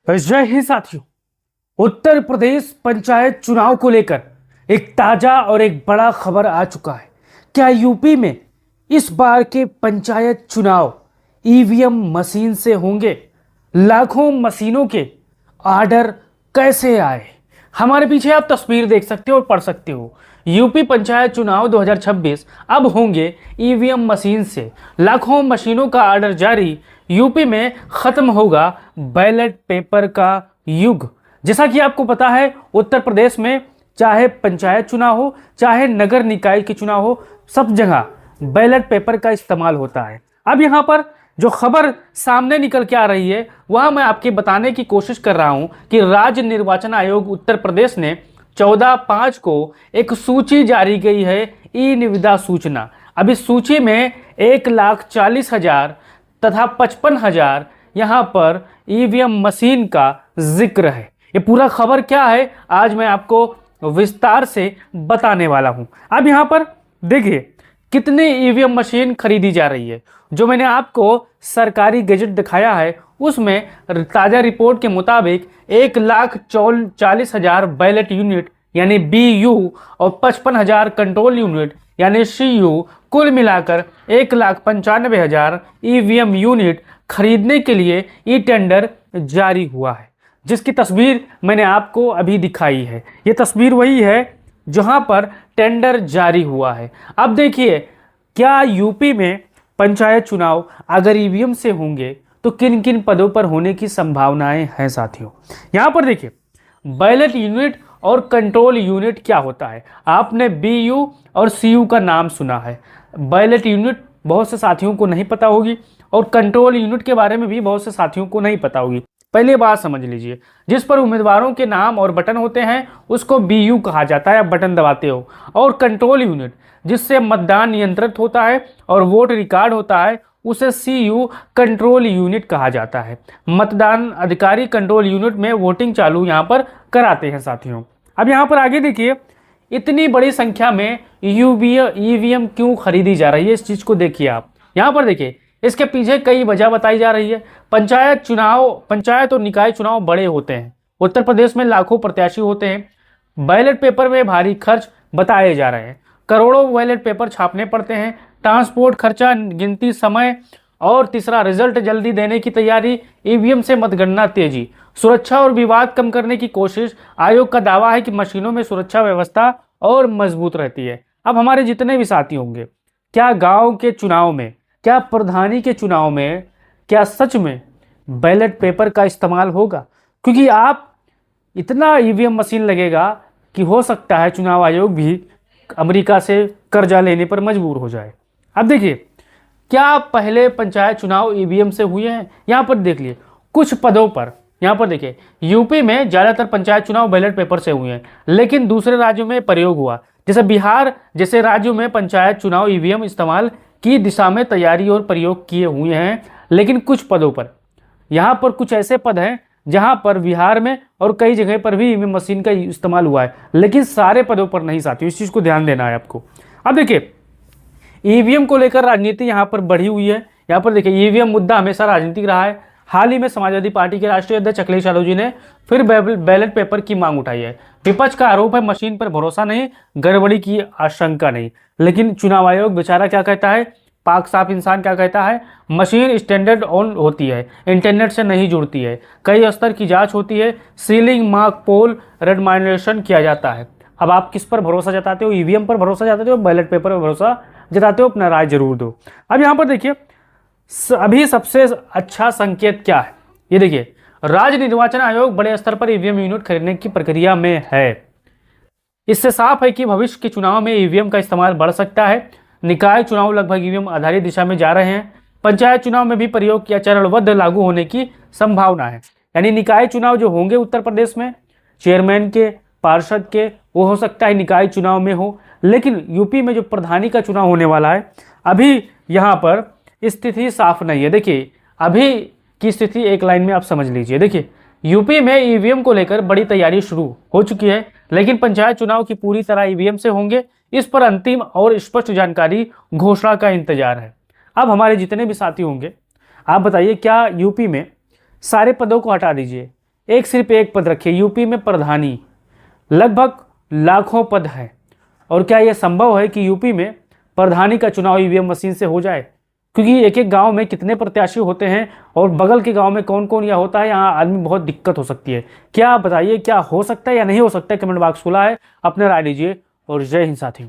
जय हिंद साथियों। उत्तर प्रदेश पंचायत चुनाव को लेकर एक ताजा और एक बड़ा खबर आ चुका है। क्या यूपी में इस बार के पंचायत चुनाव ईवीएम मशीन से होंगे? लाखों मशीनों के ऑर्डर कैसे आए? हमारे पीछे आप तस्वीर देख सकते हो और पढ़ सकते हो। यूपी पंचायत चुनाव 2026 अब होंगे ईवीएम मशीन से। लाखों मशीनों का ऑर्डर जारी। यूपी में खत्म होगा बैलेट पेपर का युग। जैसा कि आपको पता है, उत्तर प्रदेश में चाहे पंचायत चुनाव हो चाहे नगर निकाय के चुनाव हो, सब जगह बैलेट पेपर का इस्तेमाल होता है। अब यहाँ पर जो खबर सामने निकल के आ रही है वह मैं आपके बताने की कोशिश कर रहा हूं कि राज्य निर्वाचन आयोग उत्तर प्रदेश ने 14/5 को एक सूची जारी की है, ई निविदा सूचना। अब इस सूची में 1,40,000 तथा 55,000 यहाँ पर ईवीएम मशीन का जिक्र है। ये पूरा खबर क्या है आज मैं आपको विस्तार से बताने वाला हूं। अब यहाँ पर देखिए कितनी ईवीएम मशीन खरीदी जा रही है। जो मैंने आपको सरकारी गजट दिखाया है उसमें ताज़ा रिपोर्ट के मुताबिक 1,40,000 बैलेट यूनिट यानी BU और 55,000 कंट्रोल यूनिट यानी CU, कुल मिलाकर 1,95,000 ईवीएम यूनिट खरीदने के लिए ई टेंडर जारी हुआ है, जिसकी तस्वीर मैंने आपको अभी दिखाई है। ये तस्वीर वही है जहां पर टेंडर जारी हुआ है। अब देखिए क्या यूपी में पंचायत चुनाव अगर ईवीएम से होंगे तो किन किन पदों पर होने की संभावनाएं हैं साथियों। यहां पर देखिए बैलेट यूनिट और कंट्रोल यूनिट क्या होता है। आपने BU और CU का नाम सुना है। बैलेट यूनिट बहुत से साथियों को नहीं पता होगी और कंट्रोल यूनिट के बारे में भी बहुत से साथियों को नहीं पता होगी। पहले बात समझ लीजिए, जिस पर उम्मीदवारों के नाम और बटन होते हैं उसको BU कहा जाता है, आप बटन दबाते हो। और कंट्रोल यूनिट जिससे मतदान नियंत्रित होता है और वोट रिकॉर्ड होता है उसे CU कंट्रोल यूनिट कहा जाता है। मतदान अधिकारी कंट्रोल यूनिट में वोटिंग चालू यहाँ पर कराते हैं साथियों। अब यहाँ पर आगे देखिए इतनी बड़ी संख्या में ईवीएम क्यों खरीदी जा रही है, इस चीज़ को देखिए आप। यहाँ पर देखिए इसके पीछे कई वजह बताई जा रही है। पंचायत और निकाय चुनाव बड़े होते हैं। उत्तर प्रदेश में लाखों प्रत्याशी होते हैं। बैलेट पेपर में भारी खर्च बताए जा रहे हैं। करोड़ों बैलेट पेपर छापने पड़ते हैं। ट्रांसपोर्ट खर्चा, गिनती समय और तीसरा रिजल्ट जल्दी देने की तैयारी, ईवीएम से मतगणना तेजी, सुरक्षा और विवाद कम करने की कोशिश। आयोग का दावा है कि मशीनों में सुरक्षा व्यवस्था और मजबूत रहती है। अब हमारे जितने भी साथी होंगे, क्या गांव के चुनाव में, क्या प्रधानी के चुनाव में, क्या सच में बैलेट पेपर का इस्तेमाल होगा? क्योंकि आप इतना ईवीएम मशीन लगेगा कि हो सकता है चुनाव आयोग भी अमेरिका से कर्जा लेने पर मजबूर हो जाए। अब देखिए क्या पहले पंचायत चुनाव ईवीएम से हुए हैं? यहाँ पर देख लिए कुछ पदों पर। यहाँ पर देखिए यूपी में ज़्यादातर पंचायत चुनाव बैलेट पेपर से हुए हैं, लेकिन दूसरे राज्यों में प्रयोग हुआ। जैसे बिहार जैसे राज्यों में पंचायत चुनाव ईवीएम इस्तेमाल की दिशा में तैयारी और प्रयोग किए हुए हैं। लेकिन कुछ पदों पर, यहाँ पर कुछ ऐसे पद हैं जहाँ पर बिहार में और कई जगह पर भी ईवीएम मशीन का इस्तेमाल हुआ है, लेकिन सारे पदों पर नहीं साथियों। इस चीज़ को ध्यान देना है आपको। अब देखिए ईवीएम को लेकर राजनीति यहाँ पर बढ़ी हुई है। यहाँ पर देखिए ईवीएम मुद्दा हमेशा राजनीतिक रहा है। हाल ही में समाजवादी पार्टी के राष्ट्रीय अध्यक्ष अखिलेश यादव जी ने फिर बैलेट पेपर की मांग उठाई है। विपक्ष का आरोप है मशीन पर भरोसा नहीं, गड़बड़ी की आशंका नहीं। लेकिन चुनाव आयोग बेचारा क्या कहता है, पाक साफ इंसान क्या कहता है, मशीन स्टैंडर्ड ऑन होती है, इंटरनेट से नहीं जुड़ती है, कई स्तर की जांच होती है, सीलिंग, मार्क पोल, रेडमाइनेशन किया जाता है। अब आप किस पर भरोसा जताते हो? ईवीएम पर भरोसा जताते हो, बैलेट पेपर पर भरोसा जताते हो? अपना राय जरूर दो। अब यहाँ पर देखिए अभी सबसे अच्छा संकेत क्या है, ये देखिए राज्य निर्वाचन आयोग बड़े स्तर पर ईवीएम यूनिट खरीदने की प्रक्रिया में है। इससे साफ है कि भविष्य के चुनाव में ईवीएम का इस्तेमाल बढ़ सकता है। निकाय चुनाव लगभग ईवीएम आधारित दिशा में जा रहे हैं। पंचायत चुनाव में भी प्रयोग किया चरणबद्ध लागू होने की संभावना है। यानी निकाय चुनाव जो होंगे उत्तर प्रदेश में, चेयरमैन के, पार्षद के, वो हो सकता है निकाय चुनाव में हो। लेकिन यूपी में जो प्रधानी का चुनाव होने वाला है, अभी यहाँ पर स्थिति साफ नहीं है। देखिए अभी की स्थिति एक लाइन में आप समझ लीजिए। देखिए यूपी में ईवीएम को लेकर बड़ी तैयारी शुरू हो चुकी है, लेकिन पंचायत चुनाव की पूरी तरह ईवीएम से होंगे, इस पर अंतिम और स्पष्ट जानकारी घोषणा का इंतजार है। अब हमारे जितने भी साथी होंगे, आप बताइए क्या यूपी में सारे पदों को हटा दीजिए, एक सिर्फ एक पद रखिए। यूपी में प्रधानी लगभग लाखों पद है, और क्या यह संभव है कि यूपी में प्रधानी का चुनाव ईवीएम मशीन से हो जाए? क्योंकि एक एक गांव में कितने प्रत्याशी होते हैं और बगल के गांव में कौन कौन यह होता है, यहाँ आदमी बहुत दिक्कत हो सकती है। क्या आप बताइए, क्या हो सकता है या नहीं हो सकता है? कमेंट बॉक्स खुला है, अपने राय दीजिए और जय हिंद साथियों।